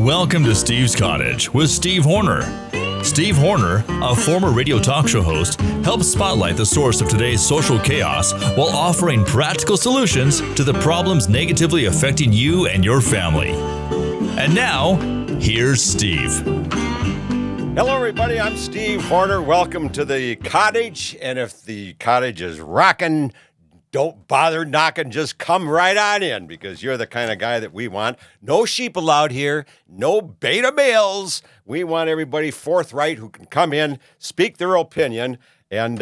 Welcome to Steve's Cottage with Steve Horner. Steve Horner, a former radio talk show host, helps spotlight the source of today's social chaos while offering practical solutions to the problems negatively affecting you and your family. And now, here's Steve. Hello, everybody. I'm Steve Horner. Welcome to the Cottage. And if the Cottage is rocking, don't bother knocking. Just come right on in because you're the kind of guy that we want. No sheep allowed here. No beta males. We want everybody forthright who can come in, speak their opinion, and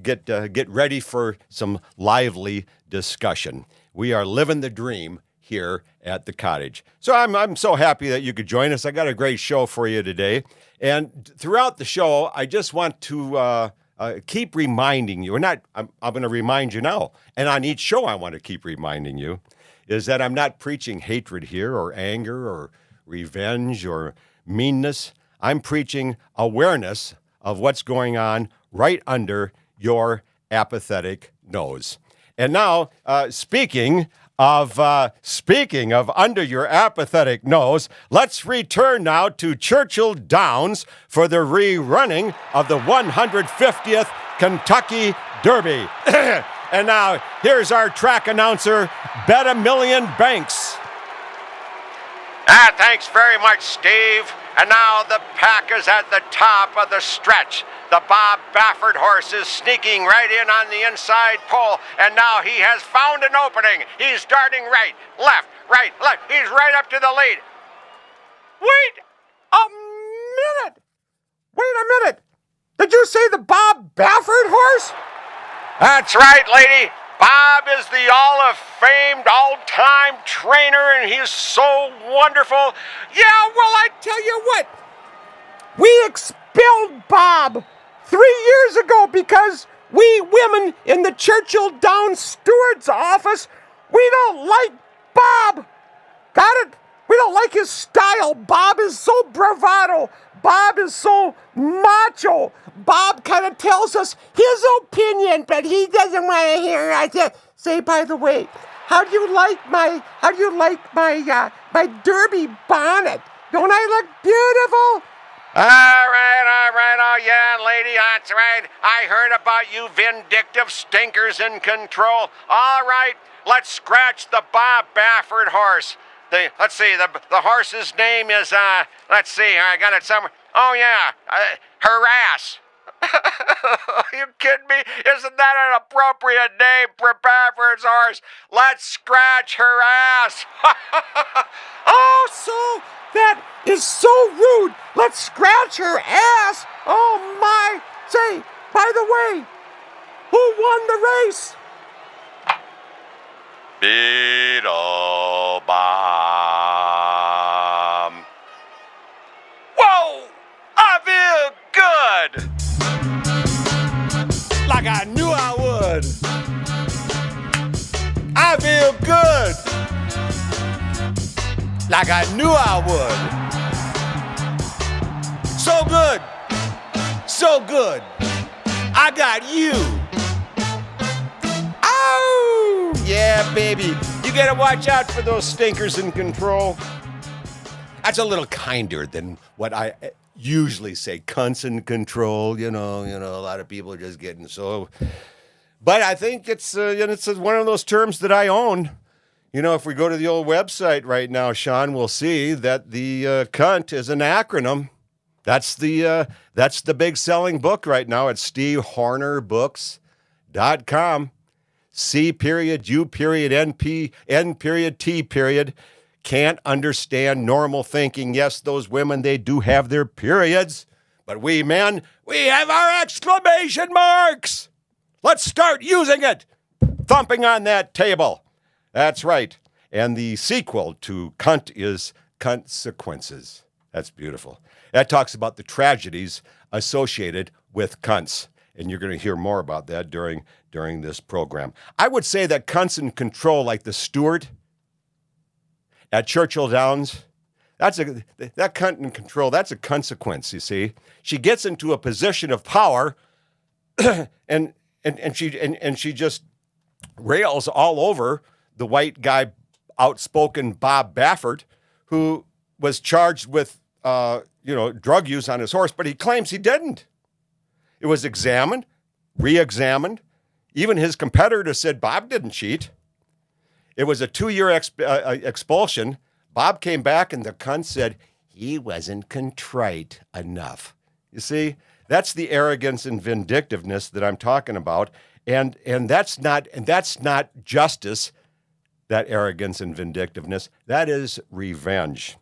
get ready for some lively discussion. We are living the dream here at the Cottage. So I'm so happy that you could join us. I got a great show for you today. And throughout the show, I just want to keep reminding you, I'm going to remind you now, and on each show I want to keep reminding you, is that I'm not preaching hatred here or anger or revenge or meanness. I'm preaching awareness of what's going on right under your apathetic nose. And now, speaking of under your apathetic nose, let's return now to Churchill Downs for the rerunning of the 150th Kentucky Derby. And now, here's our track announcer, Bet A Million Banks. Thanks very much, Steve. And now the pack is at the top of the stretch. The Bob Baffert horse is sneaking right in on the inside pole, and now he has found an opening. He's darting right, left. He's right up to the lead. Wait a minute. Did you say the Bob Baffert horse? That's right, lady. Bob is the all-of-famed, all-time trainer, and he's so wonderful. Yeah, well, I tell you what. We expelled Bob 3 years ago because we women in the Churchill Downs steward's office, we don't like Bob. Got it? We don't like his style. Bob is so bravado. Bob is so macho. Bob kind of tells us his opinion, but he doesn't want to hear us. Say, by the way, how do you like my derby bonnet? Don't I look beautiful? All right. Oh, yeah, lady, that's right. I heard about you vindictive stinkers in control. All right, let's scratch the Bob Baffert horse. The horse's name is, I got it somewhere. Oh, yeah, Harass. Are you kidding me? Isn't that an appropriate name for Baffert's horse? Let's scratch her ass. Oh, so that is so rude. Let's scratch her ass. Oh, my. Say, by the way, who won the race? Beetle Bomb. Whoa! I feel good! Like I knew I would. I feel good. Like I knew I would. So good. So good. I got you. Oh, yeah, baby. You gotta watch out for those stinkers in control. That's a little kinder than what I usually say, cunts in control. You know, a lot of people are just getting so. But I think it's one of those terms that I own. You know, if we go to the old website right now, Sean, we'll see that the CUNT is an acronym. That's the big selling book right now at stevehornerbooks.com. C.U.N.P.N.T. Can't understand normal thinking. Yes, those women, they do have their periods. But we men, we have our exclamation marks. Let's start using it. Thumping on that table. That's right. And the sequel to CUNT is Consequences. That's beautiful. That talks about the tragedies associated with cunts. And you're going to hear more about that during this program. I would say that cunts in control, like the steward at Churchill Downs, that cunt in control, that's a consequence, you see. She gets into a position of power and she just rails all over the white guy, outspoken Bob Baffert, who was charged with, drug use on his horse, but he claims he didn't. It was examined, re-examined. Even his competitor said Bob didn't cheat. It was a 2-year expulsion. Bob came back and the CUNTS said he wasn't contrite enough. You see, that's the arrogance and vindictiveness that I'm talking about. And that's not justice, that arrogance and vindictiveness. That is revenge.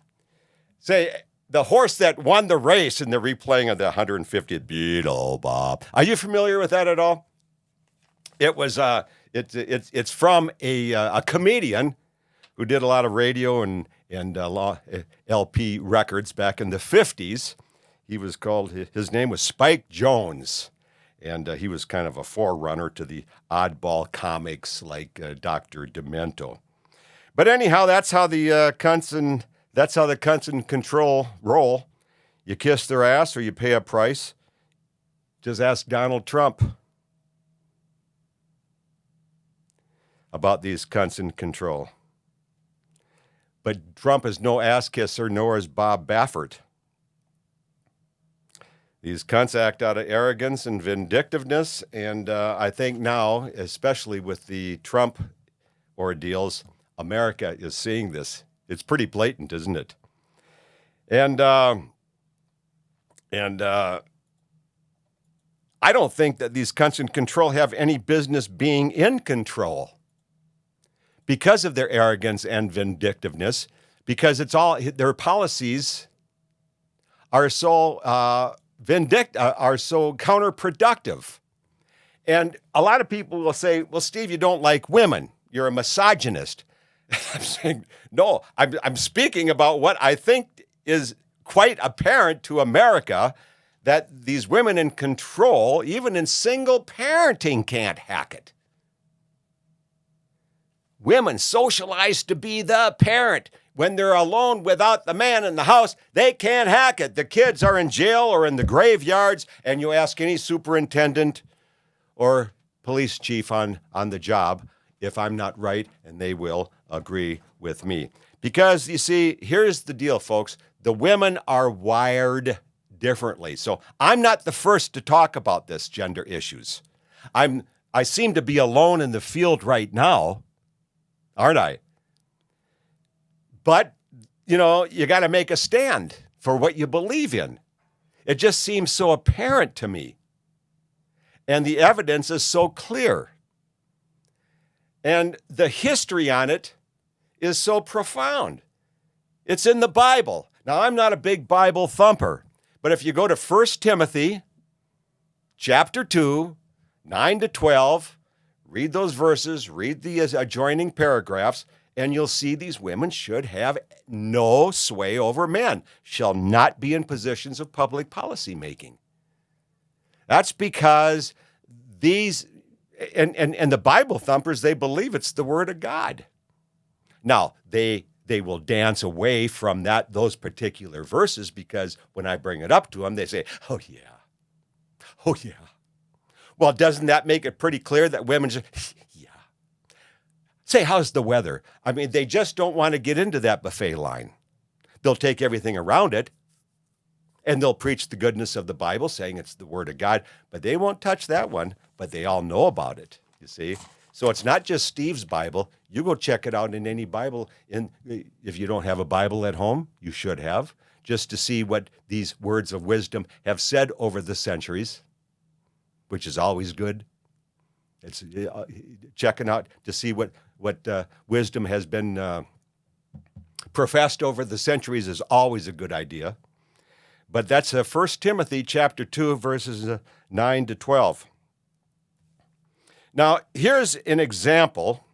Say, the horse that won the race in the replaying of the 150th Beetle, Bob. Are you familiar with that at all? It was it's from a comedian who did a lot of radio and LP records back in the 50s. His name was Spike Jones, and he was kind of a forerunner to the oddball comics like Dr. Demento. But anyhow, that's how the CUNTS in control roll. You kiss their ass or you pay a price. Just ask Donald Trump about these CUNTS in control. But Trump is no ass kisser, nor is Bob Baffert. These CUNTS act out of arrogance and vindictiveness, and I think now, especially with the Trump ordeals, America is seeing this. It's pretty blatant, isn't it? And I don't think that these CUNTS in control have any business being in control because of their arrogance and vindictiveness, because it's all their policies are so are so counterproductive. And a lot of people will say, well, Steve, you don't like women. You're a misogynist. I'm saying, no, I'm speaking about what I think is quite apparent to America, that these women in control, even in single parenting, can't hack it. Women socialized to be the parent. When they're alone without the man in the house, they can't hack it. The kids are in jail or in the graveyards, and you ask any superintendent or police chief on the job if I'm not right, and they will agree with me. Because, you see, here's the deal, folks. The women are wired differently. So I'm not the first to talk about this gender issues. I seem to be alone in the field right now, aren't I? But, you got to make a stand for what you believe in. It just seems so apparent to me. And the evidence is so clear. And the history on it is so profound. It's in the Bible. Now, I'm not a big Bible thumper, but if you go to 1 Timothy chapter 2, 9 to 12, read those verses, read the adjoining paragraphs, and you'll see these women should have no sway over men, shall not be in positions of public policy making. That's because these, and the Bible thumpers, they believe it's the Word of God. Now, they will dance away from those particular verses, because when I bring it up to them, they say, oh yeah. Well, doesn't that make it pretty clear that women just, yeah. Say, how's the weather? I mean, they just don't want to get into that buffet line. They'll take everything around it, and they'll preach the goodness of the Bible, saying it's the Word of God, but they won't touch that one, but they all know about it, you see? So it's not just Steve's Bible. You go check it out in any Bible. If you don't have a Bible at home, you should have, just to see what these words of wisdom have said over the centuries, which is always good. It's checking out to see what wisdom has been professed over the centuries is always a good idea. But that's 1 Timothy chapter 2, verses 9 to 12. Now, here's an example.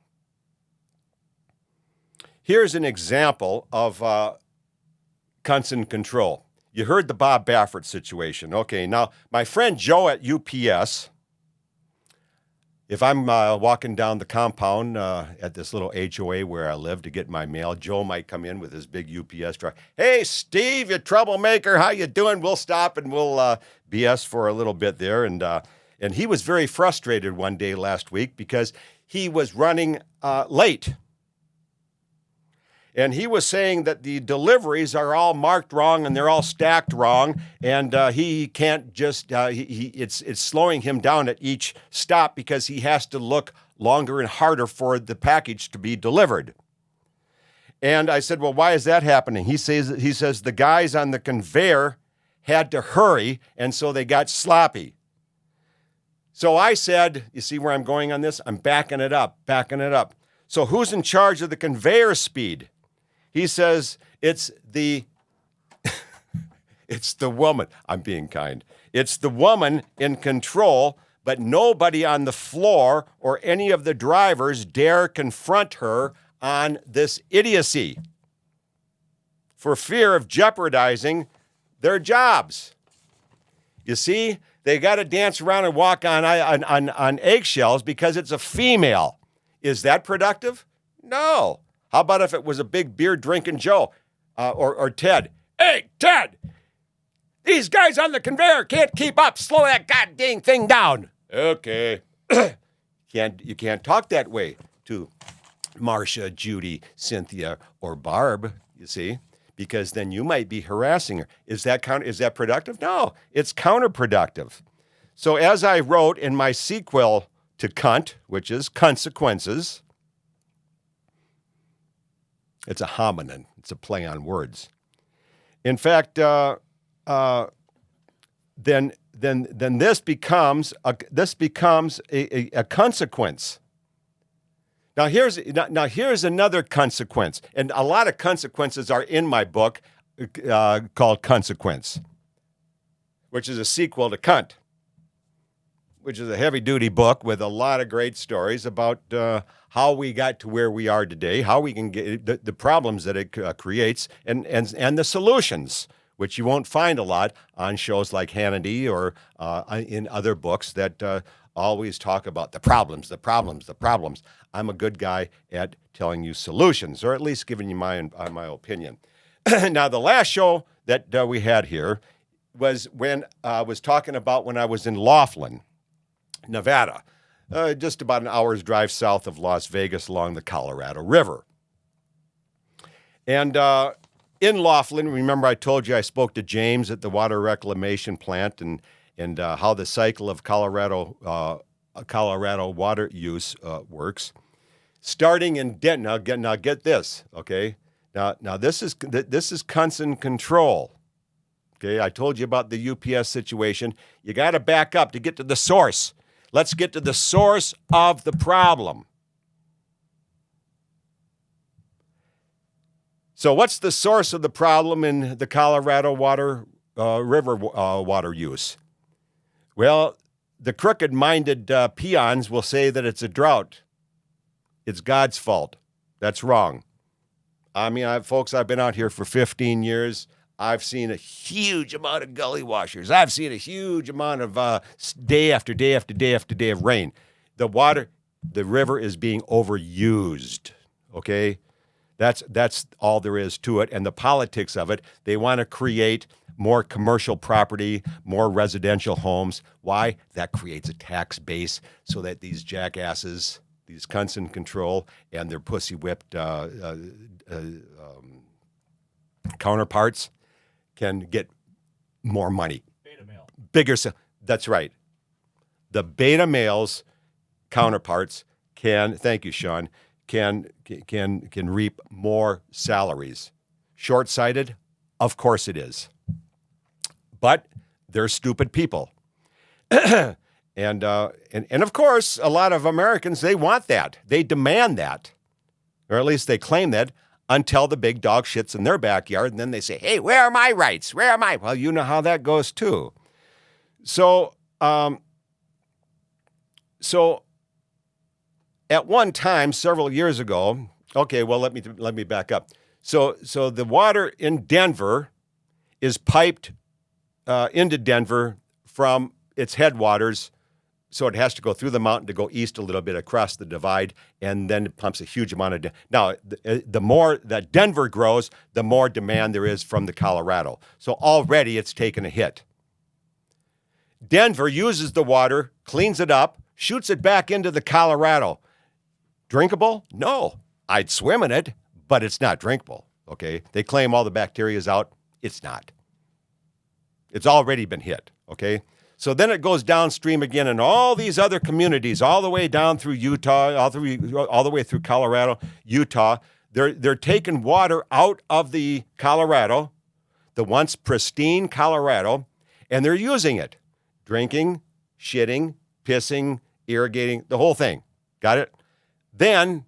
Here's an example of CUNTS in control. You heard the Bob Baffert situation. Okay, now, my friend Joe at UPS, if I'm walking down the compound at this little HOA where I live to get my mail, Joe might come in with his big UPS truck. Hey, Steve, you troublemaker, how you doing? We'll stop and we'll BS for a little bit there. And he was very frustrated one day last week because he was running late. And he was saying that the deliveries are all marked wrong and they're all stacked wrong, and he can't just it's slowing him down at each stop because he has to look longer and harder for the package to be delivered. And I said, well, why is that happening? He says the guys on the conveyor had to hurry, and so they got sloppy. So I said, you see where I'm going on this? I'm backing it up. So who's in charge of the conveyor speed? He says it's the woman. I'm being kind. It's the woman in control, but nobody on the floor or any of the drivers dare confront her on this idiocy for fear of jeopardizing their jobs. You see, they got to dance around and walk on eggshells because it's a female. Is that productive? No. How about if it was a big beer drinking Joe or Ted? Hey, Ted, these guys on the conveyor can't keep up. Slow that goddamn thing down. Okay. You can't talk that way to Marcia, Judy, Cynthia, or Barb, you see, because then you might be harassing her. Is that productive? No, it's counterproductive. So as I wrote in my sequel to CUNT, which is Consequences, it's a homonym. It's a play on words. In fact, then this becomes a consequence. Now here's another consequence, and a lot of consequences are in my book called Consequence, which is a sequel to CUNT, which is a heavy-duty book with a lot of great stories about how we got to where we are today, how we can get the problems that it creates, and the solutions, which you won't find a lot on shows like Hannity or in other books that always talk about the problems. I'm a good guy at telling you solutions, or at least giving you my opinion. Now, the last show that we had here was when I was talking about when I was in Laughlin, Nevada, just about an hour's drive south of Las Vegas along the Colorado River. And in Laughlin, remember I told you I spoke to James at the water reclamation plant and how the cycle of Colorado water use works. Starting in Denton, now get this, okay? Now this is CUNTS in control. Okay, I told you about the UPS situation. You got to back up to get to the source. Let's get to the source of the problem. So what's the source of the problem in the Colorado River water use? Well, the crooked-minded peons will say that it's a drought. It's God's fault. That's wrong. I mean, folks, I've been out here for 15 years. I've seen a huge amount of gully washers. I've seen a huge amount of day after day after day after day of rain. The river is being overused, okay? That's all there is to it. And the politics of it, they want to create more commercial property, more residential homes. Why? That creates a tax base so that these jackasses, these cunts in control, and their pussy-whipped counterparts can get more money. Beta male. Bigger. That's right. The beta males counterparts can, thank you, Sean, can reap more salaries. Short-sighted? Of course it is. But they're stupid people. And of course, a lot of Americans, they want that. They demand that. Or at least they claim that until the big dog shits in their backyard. And then they say, hey, where are my rights? Where are my? Well, you know how that goes too. So at one time, several years ago, okay, well, let me back up. So the water in Denver is piped into Denver from its headwaters, so it has to go through the mountain to go east a little bit across the divide, and then it pumps a huge amount of now, the more that Denver grows, the more demand there is from the Colorado. So already it's taken a hit. Denver uses the water, cleans it up, shoots it back into the Colorado. Drinkable? No. I'd swim in it, but it's not drinkable, okay? They claim all the bacteria is out. It's not. It's already been hit, okay? So then it goes downstream again in all these other communities, all the way down through Utah, all the way through Colorado, Utah. They're taking water out of the Colorado, the once pristine Colorado, and they're using it. Drinking, shitting, pissing, irrigating, the whole thing. Got it? Then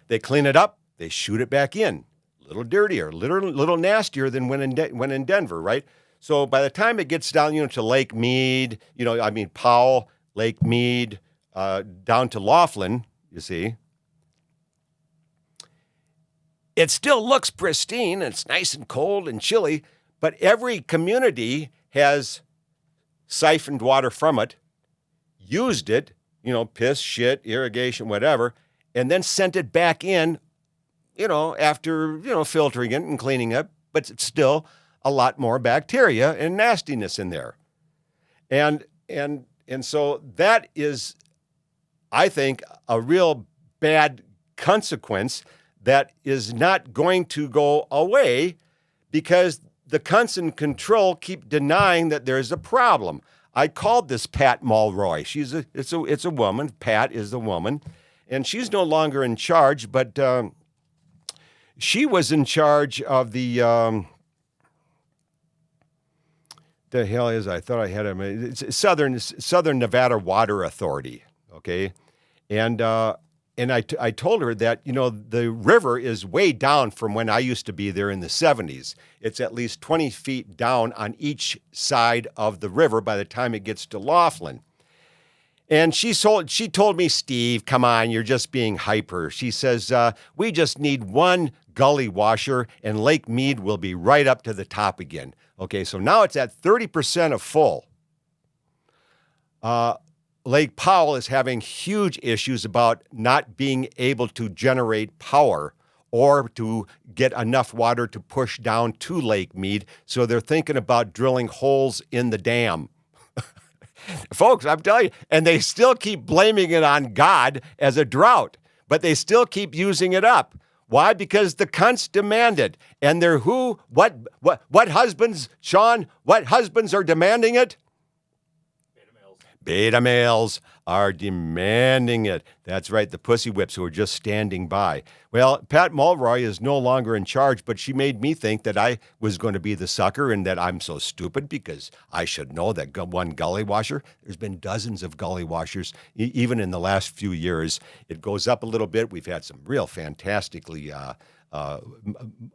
they clean it up, they shoot it back in. A little dirtier, little nastier than when in Denver, right? So by the time it gets down, to Lake Mead, Powell, Lake Mead, down to Laughlin, you see, it still looks pristine. And it's nice and cold and chilly, but every community has siphoned water from it, used it, piss, shit, irrigation, whatever, and then sent it back in, after, filtering it and cleaning it, but it's still a lot more bacteria and nastiness in there. And so that is, I think, a real bad consequence that is not going to go away because the cunts in control keep denying that there's a problem. I called this Pat Mulroy. It's a woman. Pat is the woman, and she's no longer in charge. But she was in charge of the hell is I thought I had it's Southern Nevada Water Authority. Okay, and I told her that, the river is way down from when I used to be there in the 70s. It's at least 20 feet down on each side of the river by the time it gets to Laughlin. And she told me, Steve, come on, you're just being hyper. She says, we just need one gully washer and Lake Mead will be right up to the top again. Okay, so now it's at 30% of full. Lake Powell is having huge issues about not being able to generate power or to get enough water to push down to Lake Mead. So they're thinking about drilling holes in the dam. Folks, I'm telling you, and they still keep blaming it on God as a drought, but they still keep using it up. Why? Because the cunts demand it. And they're what husbands, Sean, what husbands are demanding it? Beta males are demanding it. That's right, the pussy whips who are just standing by. Well, Pat Mulroy is no longer in charge, but she made me think that I was going to be the sucker and that I'm so stupid because I should know that one gully washer. There's been dozens of gully washers, even in the last few years. It goes up a little bit. We've had some real fantastically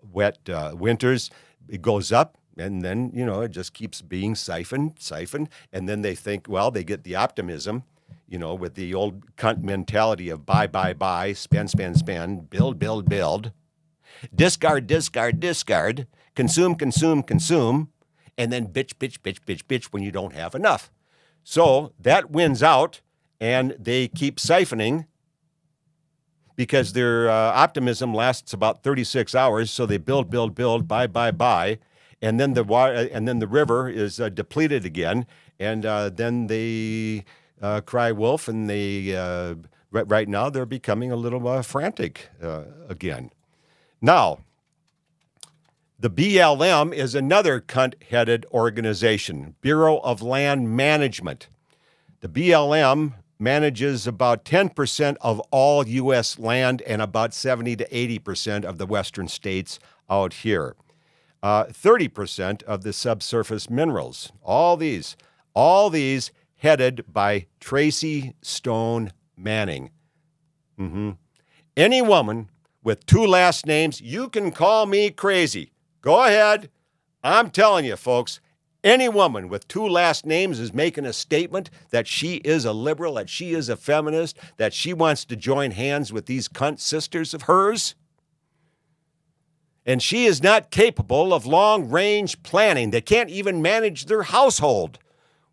wet winters. It goes up. And then, it just keeps being siphoned. And then they think, well, they get the optimism, with the old cunt mentality of buy, spend, build, discard, consume, and then bitch when you don't have enough. So that wins out, and they keep siphoning because their optimism lasts about 36 hours. So they build, buy. And then the water, and then the river is depleted again, and then they cry wolf, and they right now they're becoming a little frantic again. Now, the BLM is another cunt-headed organization, Bureau of Land Management. The BLM manages about 10% of all U.S. land and about 70 to 80% of the western states out here. 30% of the subsurface minerals. All these headed by Tracy Stone Manning. Any woman with two last names, you can call me crazy. Go ahead. I'm telling you, folks, any woman with two last names is making a statement that she is a liberal, that she is a feminist, that she wants to join hands with these cunt sisters of hers. And she is not capable of long-range planning. They can't even manage their household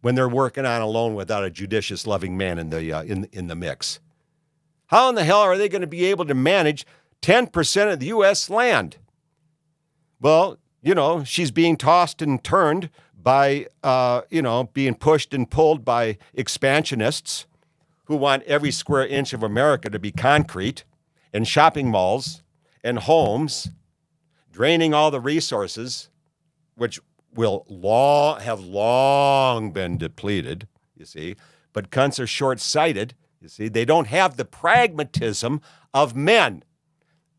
when they're working on alone without a judicious, loving man in the mix. How in the hell are they going to be able to manage 10% of the U.S. land? Well, she's being tossed and turned by, being pushed and pulled by expansionists who want every square inch of America to be concrete and shopping malls and homes, draining all the resources, which will have long been depleted, you see. But cunts are short-sighted, you see. They don't have the pragmatism of men.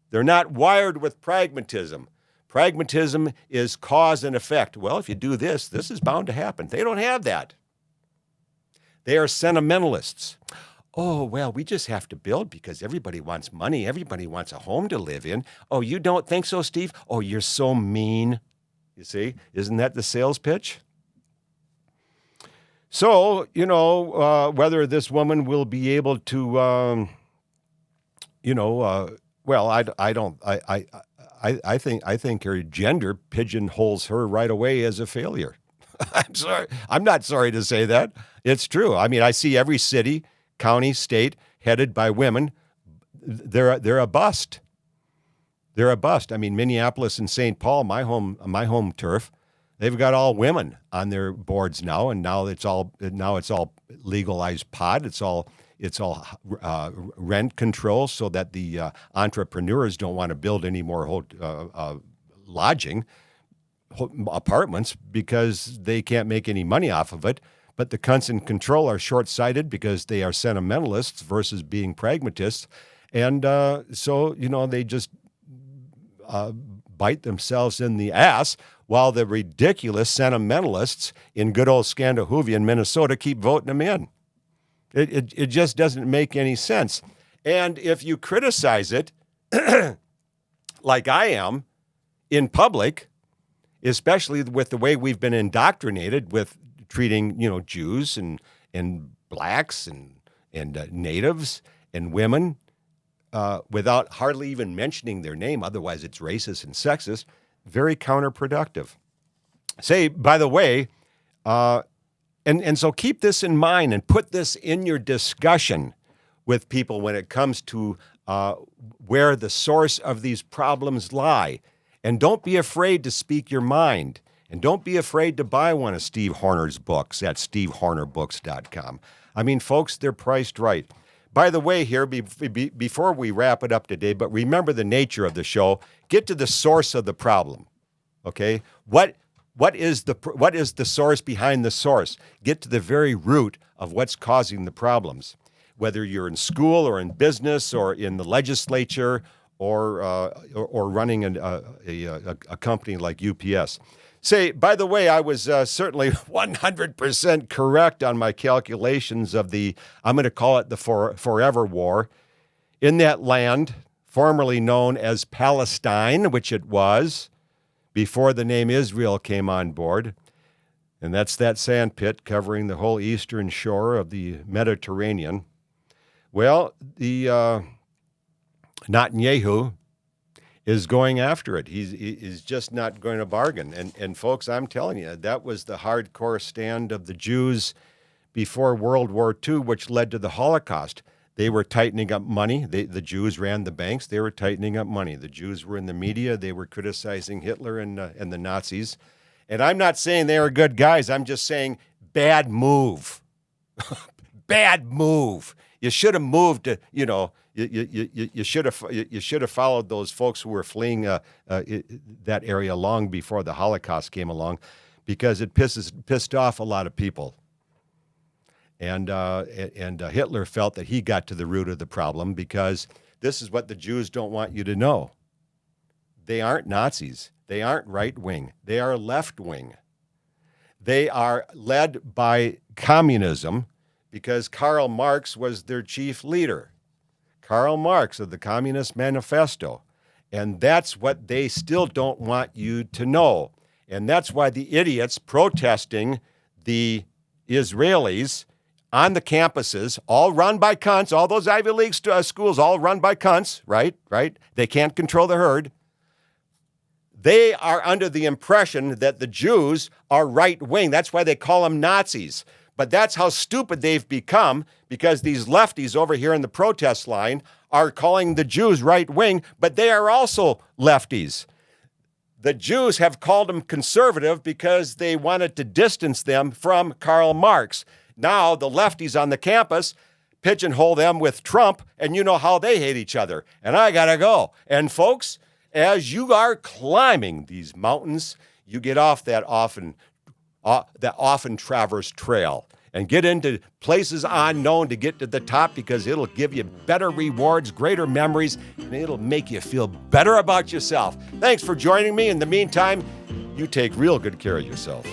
They're not wired with pragmatism. Pragmatism is cause and effect. Well, if you do this, this is bound to happen. They don't have that. They are sentimentalists. Oh, well, we just have to build because everybody wants money. Everybody wants a home to live in. Oh, you don't think so, Steve? Oh, you're so mean. You see, isn't that the sales pitch? So, whether this woman will be able to, well, I think her gender pigeonholes her right away as a failure. I'm sorry. I'm not sorry to say that. It's true. I mean, I see every city, county, state headed by women. They're a bust. They're a bust. I mean, Minneapolis and St. Paul, my home turf, they've got all women on their boards now, and now it's all legalized pot. It's all rent control, so that the entrepreneurs don't want to build any more lodging apartments because they can't make any money off of it. But the cunts in control are short-sighted because they are sentimentalists versus being pragmatists, and so they just bite themselves in the ass while the ridiculous sentimentalists in good old Scandahoovian, Minnesota, keep voting them in. It just doesn't make any sense. And if you criticize it, like I am, in public, especially with the way we've been indoctrinated with treating, Jews and blacks and natives and women without hardly even mentioning their name, otherwise it's racist and sexist, very counterproductive. Say, by the way, and so keep this in mind and put this in your discussion with people when it comes to where the source of these problems lie. And don't be afraid to speak your mind. And don't be afraid to buy one of Steve Horner's books at stevehornerbooks.com. I mean, folks, they're priced right. By the way, here, before we wrap it up today, but remember the nature of the show, get to the source of the problem, okay? What is the source behind the source? Get to the very root of what's causing the problems, whether you're in school or in business or in the legislature or running a company like UPS. Say, by the way, I was certainly 100% correct on my calculations of I'm going to call it the Forever War. In that land, formerly known as Palestine, which it was before the name Israel came on board, and that's that sand pit covering the whole eastern shore of the Mediterranean. Well, the Netanyahu is going after it. He's just not going to bargain. And folks, I'm telling you, that was the hardcore stand of the Jews before World War II, which led to the Holocaust. They were tightening up money. The Jews ran the banks. They were tightening up money. The Jews were in the media. They were criticizing Hitler and the Nazis. And I'm not saying they were good guys. I'm just saying bad move. Bad move. You should have moved to, You should have followed those folks who were fleeing that area long before the Holocaust came along, because it pissed off a lot of people. And Hitler felt that he got to the root of the problem, because this is what the Jews don't want you to know. They aren't Nazis. They aren't right-wing. They are left-wing. They are led by communism because Karl Marx was their chief leader. Karl Marx of the Communist Manifesto. And that's what they still don't want you to know. And that's why the idiots protesting the Israelis on the campuses, all run by cunts, all those Ivy League schools, all run by cunts, right? They can't control the herd. They are under the impression that the Jews are right-wing. That's why they call them Nazis. But that's how stupid they've become, because these lefties over here in the protest line are calling the Jews right-wing, but they are also lefties. The Jews have called them conservative because they wanted to distance them from Karl Marx. Now the lefties on the campus pigeonhole them with Trump, and you know how they hate each other. And I got to go. And folks, as you are climbing these mountains, you get off that often traversed trail and get into places unknown to get to the top, because it'll give you better rewards, greater memories, and it'll make you feel better about yourself. Thanks for joining me. In the meantime, you take real good care of yourself.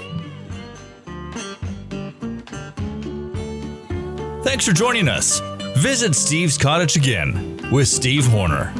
Thanks for joining us. Visit Steve's Cottage again with Steve Horner.